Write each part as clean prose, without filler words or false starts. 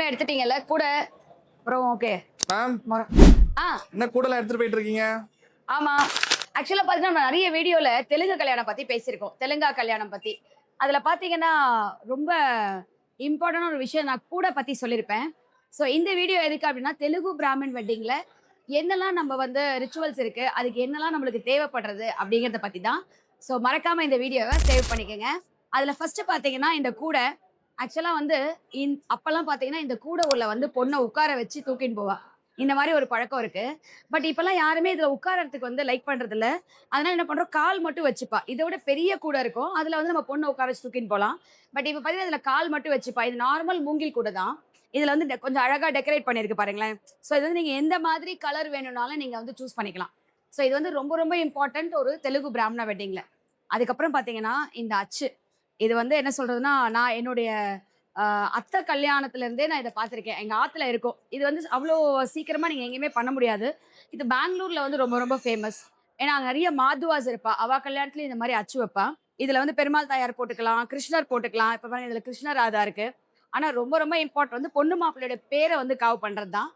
எடுத்துட்டீங்கல்ல கூட அப்புறம் okay ma'am ஆ என்ன கூடலாம் எடுத்துட்டு போயிட்டு இருக்கீங்க? ஆமா. ஆக்சுவலா பாத்தீங்கன்னா நம்ம நிறைய வீடியோல தெலுங்கு கல்யாணம் பத்தி பேசியிருக்கோம். தெலுங்கா கல்யாணம் பத்தி. அதுல பாத்தீங்கன்னா ரொம்ப இம்பார்ட்டன்டான ஒரு விஷயம் நான் கூட பத்தி சொல்லியிருப்பேன். ஸோ இந்த வீடியோ எதுக்கு அப்படின்னா தெலுங்கு பிராமின் வெட்டிங்ல என்னெல்லாம் நம்ம வந்து ரிச்சுவல்ஸ் இருக்கு, அதுக்கு என்னெல்லாம் நம்மளுக்கு தேவைப்படுறது அப்படிங்கிறத பத்தி தான். ஸோ மறக்காம இந்த வீடியோவை சேவ் பண்ணிக்கோங்க. அதுல ஃபர்ஸ்ட் பாத்தீங்கன்னா இந்த கூடை ஆக்சுவலா வந்து அப்பெல்லாம் பாத்தீங்கன்னா இந்த கூடை உள்ள வந்து பொண்ணை உட்கார வச்சு தூக்கின்னு போவா. இந்த மாதிரி ஒரு பழக்கம் இருக்கு. பட் இப்பெல்லாம் யாருமே இதுல உட்காரறதுக்கு வந்து லைக் பண்றது இல்ல. அதனால என்ன பண்றோம், கால் மட்டும் வச்சுப்பா. இதை விட பெரிய கூடை இருக்கும். அதுல வந்து நம்ம பொண்ணை உட்கார வச்சு தூக்கின்னு போலாம். பட் இப்ப பாத்தீங்கன்னா இதுல கால் மட்டும் வச்சுப்பா. இது நார்மல் மூங்கில் கூடை தான். இதுல வந்து கொஞ்சம் அழகா டெக்கரேட் பண்ணிருக்கு பாருங்களேன். ஸோ இது வந்து நீங்க எந்த மாதிரி கலர் வேணும்னாலும் நீங்க வந்து சூஸ் பண்ணிக்கலாம். ஸோ இது வந்து ரொம்ப ரொம்ப இம்பார்ட்டன்ட் ஒரு தெலுங்கு பிராமண வெட்டிங்ல. அதுக்கப்புறம் பாத்தீங்கன்னா இந்த அச்சு. இது வந்து என்ன சொல்றதுன்னா, நான் என்னுடைய அத்தை கல்யாணத்துல இருந்தே நான் இதை பார்த்துருக்கேன். எங்க ஆத்துல இருக்கும். இது வந்து அவ்வளோ சீக்கிரமா நீங்க எங்கேயுமே பண்ண முடியாது. இது பெங்களூர்ல வந்து ரொம்ப ரொம்ப ஃபேமஸ். ஏன்னா அங்க நிறைய மாதுவாஸ் இருப்பா. அவ கல்யாணத்துலயும் இந்த மாதிரி அச்சு வைப்பா. இதுல வந்து பெருமாள் தாயார் போட்டுக்கலாம், கிருஷ்ணர் போட்டுக்கலாம். இப்ப பாருங்க இதுல கிருஷ்ணர் ராதா இருக்கு. ஆனா ரொம்ப ரொம்ப இம்பார்ட்டன்ட் வந்து பொண்ணு மாப்பிள்ளையோட பேரை வந்து காவு பண்றது தான்.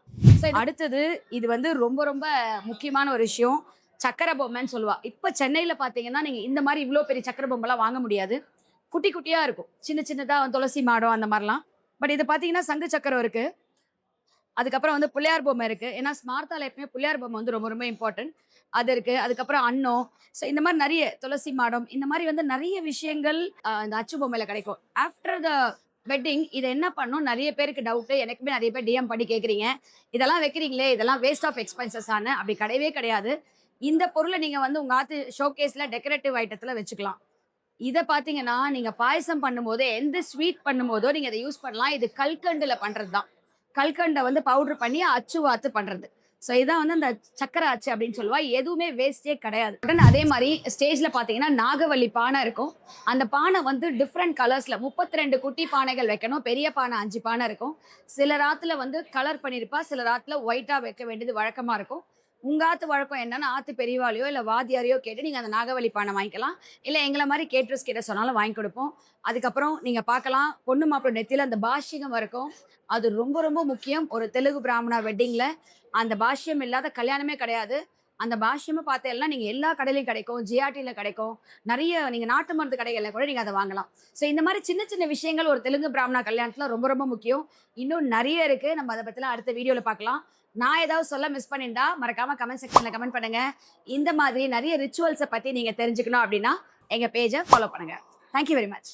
அடுத்தது இது வந்து ரொம்ப ரொம்ப முக்கியமான ஒரு விஷயம். சக்கரை பொம்மைன்னு சொல்லுவா. இப்ப சென்னையில பாத்தீங்கன்னா நீங்க இந்த மாதிரி இவ்வளவு பெரிய சக்கரை பொம்மை எல்லாம் வாங்க முடியாது. குட்டி குட்டியா இருக்கும். சின்ன சின்னதா துளசி மாடம் அந்த மாதிரிலாம். பட் இது பாத்தீங்கன்னா சங்கு சக்கரம் இருக்கு. அதுக்கப்புறம் வந்து பிள்ளையார் பொம்மை இருக்கு. ஏன்னா ஸ்மார்த்தால எப்பவுமே பிள்ளையார் பொம்மை வந்து ரொம்ப ரொம்ப இம்பார்ட்டன்ட். அது இருக்கு. அதுக்கப்புறம் அன்னம். ஸோ இந்த மாதிரி நிறைய துளசி மாடம் இந்த மாதிரி வந்து நிறைய விஷயங்கள் இந்த அச்சு பொம்மையில கிடைக்கும். ஆஃப்டர் த வெட்டிங் இதை என்ன பண்ணும், நிறைய பேருக்கு டவுட். எனக்குமே நிறைய பேர் டிஎம் பண்ணி கேட்குறீங்க, இதெல்லாம் வைக்கிறீங்களே இதெல்லாம் வேஸ்ட் ஆஃப் எக்ஸ்பென்சஸ் ஆன. அப்படி கிடையவே கிடையாது. இந்த பொருளை நீங்க வந்து உங்க ஆத்து ஷோகேஸ்ல டெக்கரேட்டிவ் ஐட்டத்துல வச்சுக்கலாம். இத பார்த்தீங்கன்னா, நீங்க பாயசம் பண்ணும்போதோ, எந்த ஸ்வீட் பண்ணும்போதோ நீங்க இத யூஸ் பண்ணலாம். இது கல்கண்டுல பண்றது தான். கல்கண்ட வந்து பவுடர் பண்ணி அச்சு வாத்து பண்றது. ஸோ இதான் வந்து அந்த சக்கரை அச்சு அப்படின்னு சொல்லுவா. எதுவுமே வேஸ்ட்டே கிடையாது. அதே மாரி ஸ்டேஜ்ல பார்த்தீங்கன்னா, நாகவல்லி பானை இருக்கும். அந்த பானை வந்து டிஃபரெண்ட் கலர்ஸ்ல 32 குட்டி பானைகள் வைக்கணும். பெரிய பானை 5 பானை இருக்கும். சில ராத்துல வந்து கலர் பண்ணியிருப்பா. சில ராத்துல ஒயிட்டா வைக்க வேண்டியது வழக்கமா இருக்கும். உங்க ஆத்து வழக்கம் என்னன்னா, ஆத்து பெரியவாளையோ இல்ல வாத்தியாரையோ கேட்டு நீங்க அந்த நாகவல்லி பானை வாங்கிக்கலாம். இல்ல எங்கள மாரி கேட்டரர்ஸ் கிட்ட சொன்னாலும் வாங்கி கொடுப்போம். அதுக்கப்புறம் நீங்க பார்க்கலாம், பொண்ணு மாப்பிள்ளை நெத்தியில அந்த பாஷ்யம் இருக்கும். அது ரொம்ப ரொம்ப முக்கியம். ஒரு தெலுங்கு பிராமணா வெட்டிங்ல அந்த பாஷ்யம் இல்லாத கல்யாணமே கிடையாது. அந்த பாஷ்யமும் பார்த்தேன்னா நீங்க எல்லா கடையிலயும் கிடைக்கும். ஜிஆர்டில கிடைக்கும். நிறைய நீங்க நாட்டு மருந்து கடைகள்ல கூட நீங்க அத வாங்கலாம். ஸோ இந்த மாரி சின்ன சின்ன விஷயங்கள் ஒரு தெலுங்கு பிராமணா கல்யாணத்துல ரொம்ப ரொம்ப முக்கியம். இன்னும் நிறைய இருக்கு. நம்ம அத பத்திலாம் அடுத்த வீடியோல பார்க்கலாம். நான் ஏதாவது சொல்ல மிஸ் பண்ணியிருந்தா மறக்காம கமெண்ட் செக்ஷன்ல கமெண்ட் பண்ணுங்க. இந்த மாதிரி நிறைய ரிச்சுவல்ஸ பத்தி நீங்க தெரிஞ்சுக்கணும் அப்படின்னா எங்க பேஜை ஃபாலோ பண்ணுங்க. Thank you very much.